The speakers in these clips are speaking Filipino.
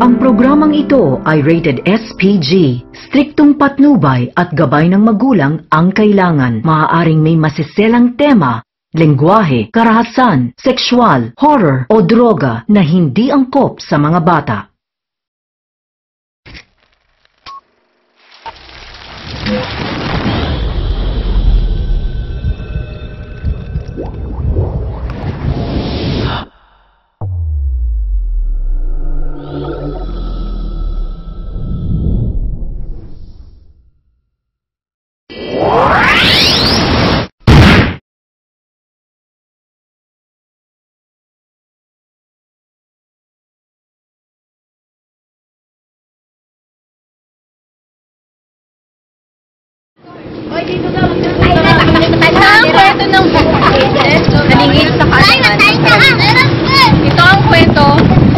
Ang programang ito ay rated SPG. Striktong patnubay at gabay ng magulang ang kailangan. Maaaring may masiselang tema, lengguwahe, karahasan, sexual, horror o droga na hindi angkop sa mga bata. Ang kwento ng nalingit sa kanan. Ito ang kwento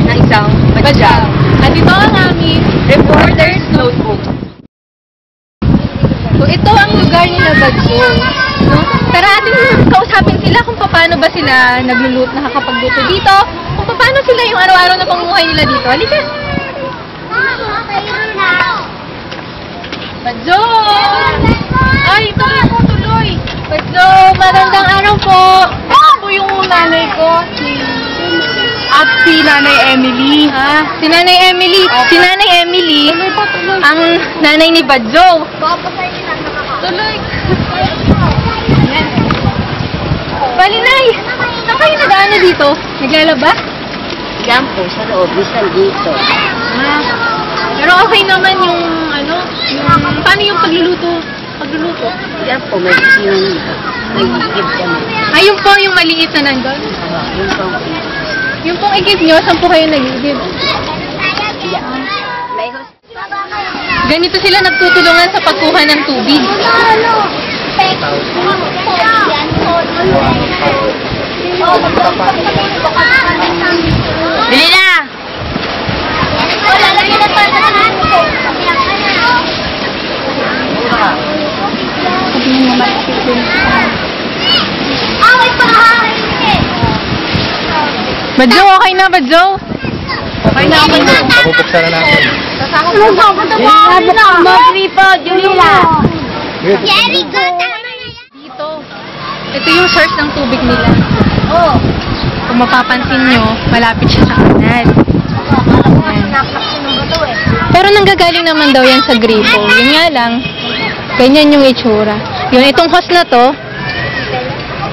ng isang badyaw. At ito ang aming reporter's notebook. So ito ang lugar nila badyaw. No? Tara ating kausapin sila kung paano ba sila nakakapagluto dito. Kung paano sila yung araw-araw na pamumuhay nila dito. Halika! Badyaw! Ay, tuloy! Badyaw, magandang araw po! Ako po yung nanay ko, at si Nanay Emily. Si Nanay Emily. Si Nanay Emily, ang nanay ni Badyaw. Tuloy! Bali, Nay! Saan kayo nag-ano dito? Naglalaba? Yan po, sa loob, bisan dito. Pero okay naman yung paano yung pagluluto? Yan po, may kusina nito. May igib kami. Ayun po yung maliit na nandun. Yun po. Yung pong igib nyo, saan po kayo nag-igib? May Ganito sila nagtutulungan sa pagkuha ng tubig. Bili na! Badyaw, okay na, Badyaw? Okay na. Pupuksa na natin. Magripo, Junila! Dito. Ito yung source ng tubig nila. Oh. Kung mapapansin nyo, malapit siya sa kanal. Pero nanggagaling naman daw yan sa gripo. Yun nga lang, ganyan yung itsura. Yun, itong hose na to,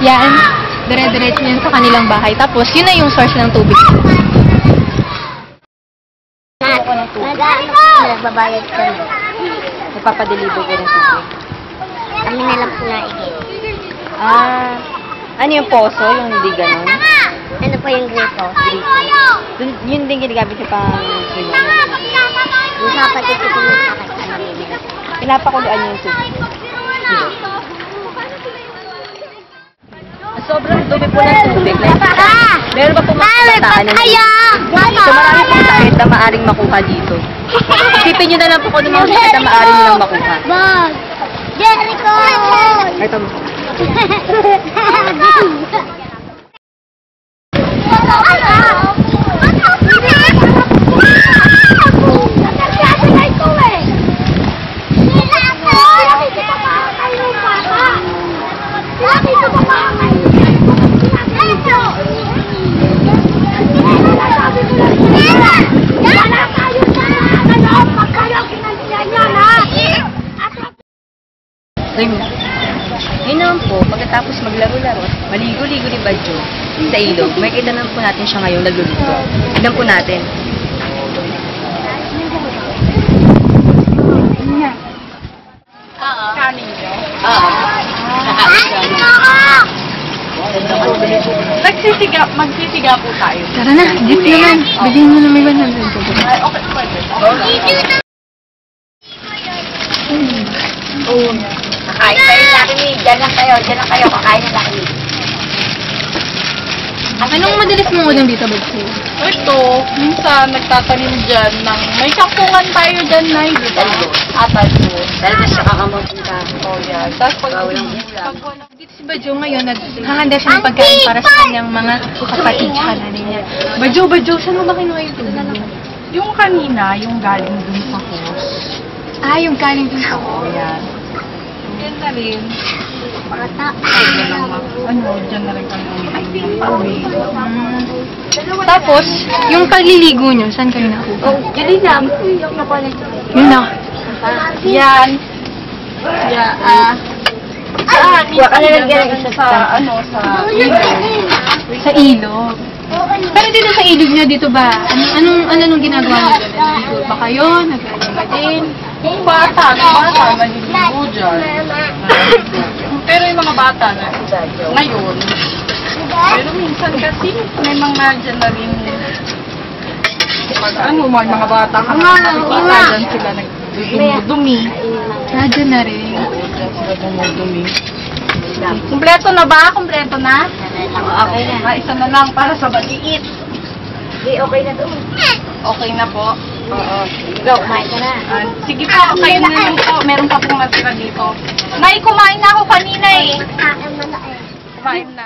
yan, dire-diretso yan sa kanilang bahay. Tapos, yun na yung source ng tubig. Nagbabayad kami. Nagpapadeliver ko ng tubig. Kami na lang po naigit. Ano yung poso? Yung hindi ganun? Ano po yung grito? Yun din ginagamit sa pang Yung kapatid ko po yung kakasama. pinapakuluan yung tubig. Sobrang dumi po ng tubig. Meron pa po mga kabataan na so marami pong sakit na maaring makuha dito. Isipin nyo na lang po kung ano mga sakit na maaring nyo lang makuha. Bag! Jericho! Ito mo. Yun naman po, pagkatapos maglaro-laro, maligo-ligo ni Badyaw sa ilog, may kita naman po natin siya ngayon nagluluto. Tignan po natin. Kanin nyo? Magsisiga po tayo. Tara na, jeep naman. Bigyan mo na may 100. Okay, pwede. Kakain kayo sa akin eh. Diyan lang kayo, kakain na akin. Anong madalas mong ulam dito, Badyaw? Ito, minsan nagtatanim dyan ng, may kapungan tayo dyan na hindi ba? Talbo. Dahil siya kakamutin ka. Oh, yeah. Tapos pag Walang ulam. Dito si Badyaw ngayon, naghahanda siya ng pagkain para sa kanyang mga kapatid tsaka nanay niya. Badyaw, saan mo ba kinuha yung tubig niya? Yung kanina, yung galing dun sa host. Ah, yung galing dun sa Oo, yan. Yan na rin. Dyan na rin kami umiinom ng tubig. Tapos, yung pagliligo nyo, saan kayo nakuha? Yun lang. Yun na. Yan. Yeah, Huwag ka na nagyan sa Sa ilog. Pero dito sa ilog nyo, dito ba? Anong ginagawa nyo doon? Naliligo ba kayo? Naglalaba din? Yung bata, naliligo dyan. Pero yung mga bata na ngayon, pero minsan kasi may mga dyan na rin may mga bata ka nakikita dyan sila nagdudumi. Radyo na rin. Dyan sila dumudumi. Kumpleto na ba? Kumpleto na? Okay na. Isa na lang para sa maliit. Hindi, okay na to. Okay na po. Oo. Go, kumain ka na. Sige po, kayo na lang po. Meron pa pong natira dito. Nay, kumain na ako kanina eh. Kumain na.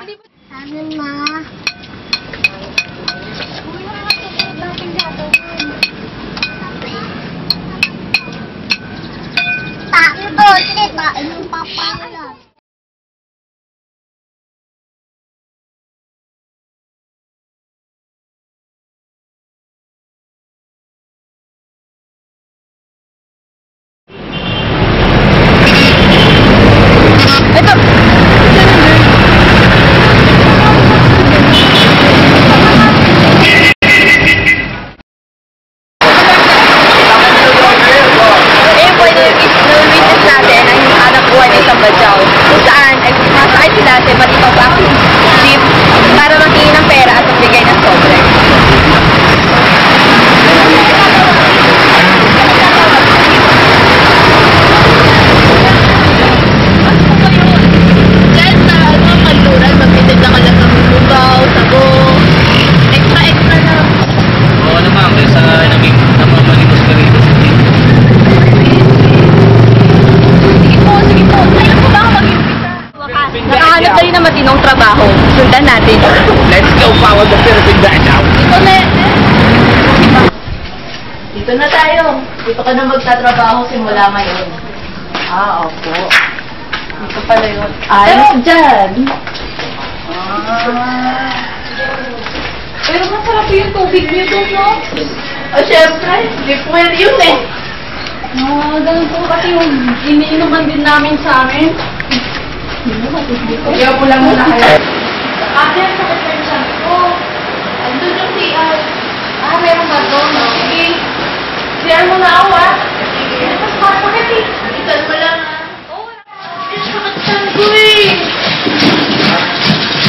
Sundan natin. Let's go follow the Philippine background. Dito na tayo. Dito ka na magtatrabaho simula ngayon. Opo. Dito pala yun. Ayos dyan. Pero masarap yung tubig niyo doon, no? Siyempre, deep well yun eh. Ganun po kasi yung iniinuman din namin sa amin. Kaya po lang muna kayo. Ate, sakit na yung sabi ko. Andun yung CR. Meron ba doon? Sige. CR mo na ako, Sige. Sakit eh. Isan mo lang, sakit saan ko eh.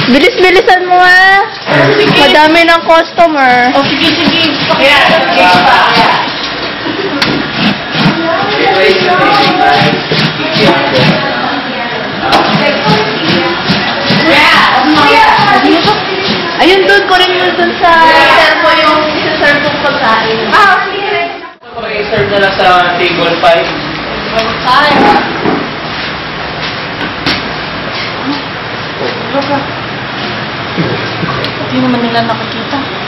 Bilis-bilisan mo Madami ng customer. Sige. Sige. Ayun doon, kunin mo doon sa servo yung isa-serve kong pagkain. Pag-serve na lang sa table 5. Hindi naman nila nakakita.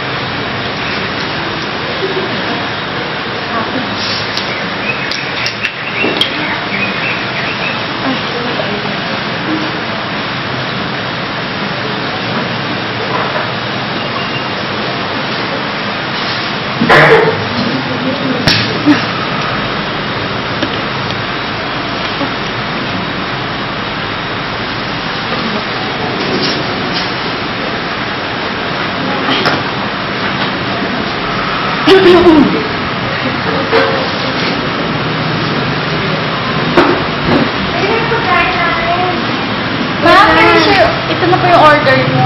Ito na po yung order mo.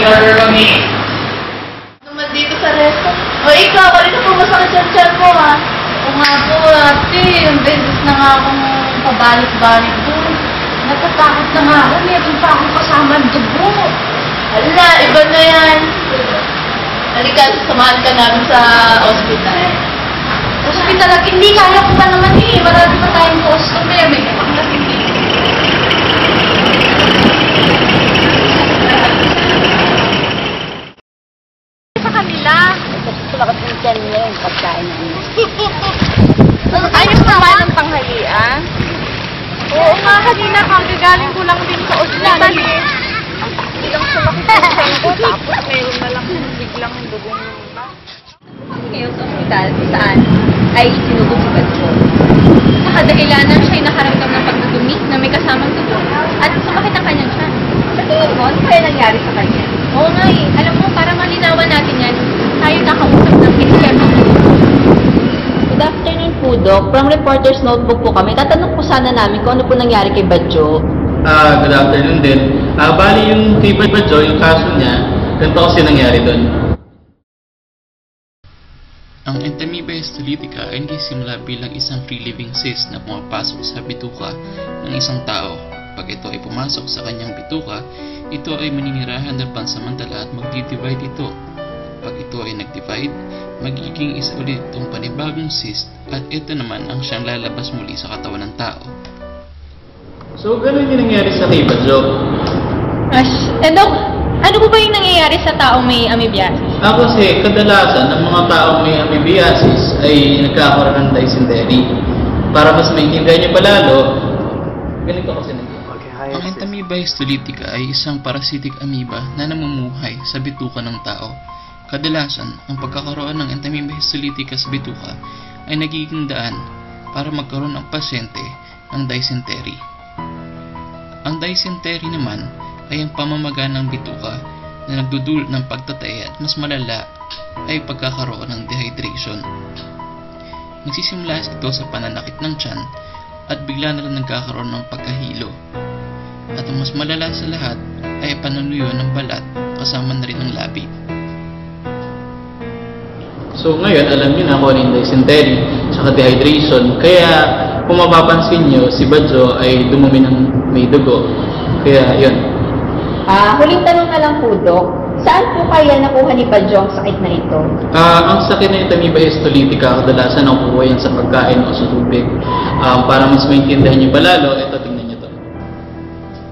Order kami. Naman dito sa resto. Ikaw, kanina po masakit sa tiyan mo Oo nga po, ate. Ang beses na nga akong pabalik-balik doon. Natatakot na nga ako. Meron pa akong kasama dugo. Hala, iba na yan. Halika, sasamahan ka namin sa ospital. Ospital? Hindi, kaya ko pa naman Marami pa tayong customer. May Ngayon sa ospital, kung saan ay sinugod si Badjo. Nakadahilanan siya'y nakaramdam ng pagdudumi na may kasamang dugo at sumakit ang kanyang tiyan. Sa tingin mo, ano kaya nangyari sa kanya? Oo nga eh. Alam mo, para malinawan natin yan, tayo kakausap ng eksperto. Good afternoon po, Doc. From Reporter's Notebook po kami. Tatanong po sana namin kung ano po nangyari kay Badjo. Good afternoon din. Bali yung kay Badjo, yung kaso niya, ganito kasi nangyari doon. Ang Entamoeba histolytica ay nagsisimula bilang isang free living cyst na pumapasok sa bituka ng isang tao. Pag ito ay pumasok sa kanyang bituka, ito ay maninirahan ng pansamantala at magdi-divide ito. Pag ito ay nag-divide, magiging isa ulit itong panibagong cyst at ito naman ang siyang lalabas muli sa katawan ng tao. So, ganun yung nangyari sa kay Badjo. Dok, ano po ba yung nangyayari sa taong may amoebiasis? Kasi kadalasan ng mga taong may amoebiasis ay nagkakaroon ng dysentery. Para mas maintindihan niyo palalo, ganito kasi nangyayari. Ang Entamoeba histolytica ay isang parasitic amoeba na namumuhay sa bituka ng tao. Kadalasan, ang pagkakaroon ng Entamoeba histolytica sa bituka ay nagiging daan para magkaroon ang pasyente ng dysentery. Ang dysentery naman ay ang pamamaga ng bituka na nagdudulot ng pagtatay at mas malala ay pagkakaroon ng dehydration. Nagsisimula ito sa pananakit ng tiyan at bigla na rin nagkakaroon ng pagkahilo. At ang mas malala sa lahat ay panunuyo ng balat kasama na rin ng labi. So ngayon, alam niyo na kung ano yung dysentery at dehydration. Kaya kung mapapansin niyo, si Badjo ay dumumi ng may dugo. Kaya yun. Huling tanong na lang po, Doc. Saan po kaya nakuha ni Badjo ang sakit na ito? Ang sakit na Entamoeba histolytica, kadalasan nakukuha yan sa pagkain o sa tubig. Para mas maintindihan niyo palalo, ito tingnan niyo to.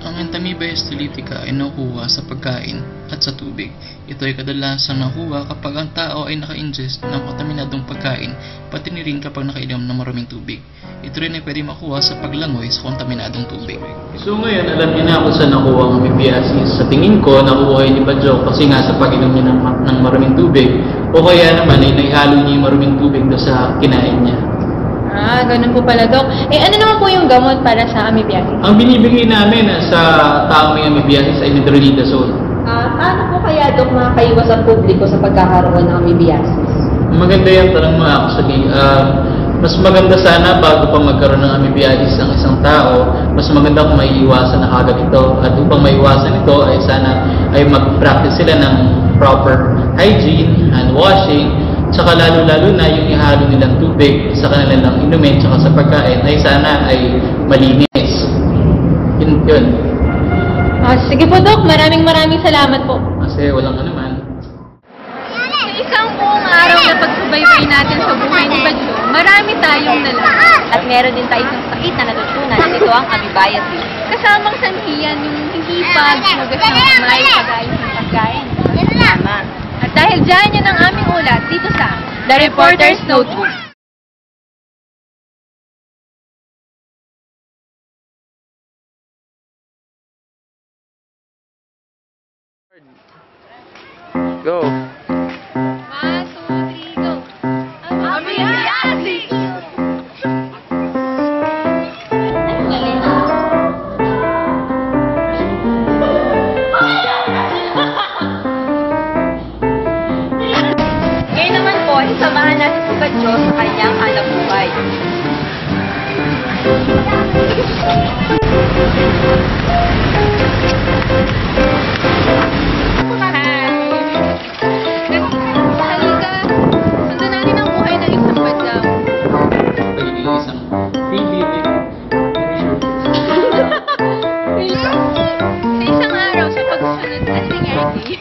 Ang Entamoeba histolytica ay nakuha sa pagkain at sa tubig. Ito ay kadalasang nakuha kapag ang tao ay naka-ingest ng kontaminadong pagkain, pati na rin kapag nakainom ng maraming tubig. Ito rin ay pwede makuha sa paglangoy sa kontaminadong tubig. So ngayon, alam niyo na kung saan nakuha ang amoebiasis. Sa tingin ko, nakuha ni Badjo kasi nga sa pag-inom niya ng maraming tubig. O kaya naman ay naihalo niya yung maraming tubig doon sa kinain niya. Ganun po pala, Dok. Ano naman po yung gamot para sa amoebiasis? Ang binibigay namin sa taong may amoebiasis ay nitronidazole. Paano po kaya, Doc, makakaiwas ang publiko sa pagkakaroon ng amoebiasis? Maganda yan, tanong mo actually. Mas maganda sana bago pa magkaroon ng amoebiasis ang isang tao, mas maganda kung maiiwasan na kagad ito. At upang maiwasan ito ay sana ay mag-practice sila ng proper hygiene, hand washing, tsaka lalo-lalo na yung ihalo nilang tubig sa kanilang inumin tsaka sa pagkain ay sana ay malinis. Yun. Sige po, Dok. Maraming salamat po. Kasi walang anuman. Sa isang buong araw na pagsubaybay natin sa buhay ni Badjo, marami tayong nalaman. At meron din tayong sakit na natutunan. Ito ang amoebiasis. Kasamang sanhiyan yung hindi paghugas ng kamay kagaya ng pagkain. Tama. At dahil dyan, yan ang aming ulat dito sa The Reporter's Notebook. Go! 1, 2, 3, go! Amoebiasis! Ngayon naman po, samahan natin si Badjo sa kanyang hanap buhay. Halika, sundan natin ang buhay ng isang badyaw. Pagiging isang free-living. Sa isang araw sa pagsunod sa singarity.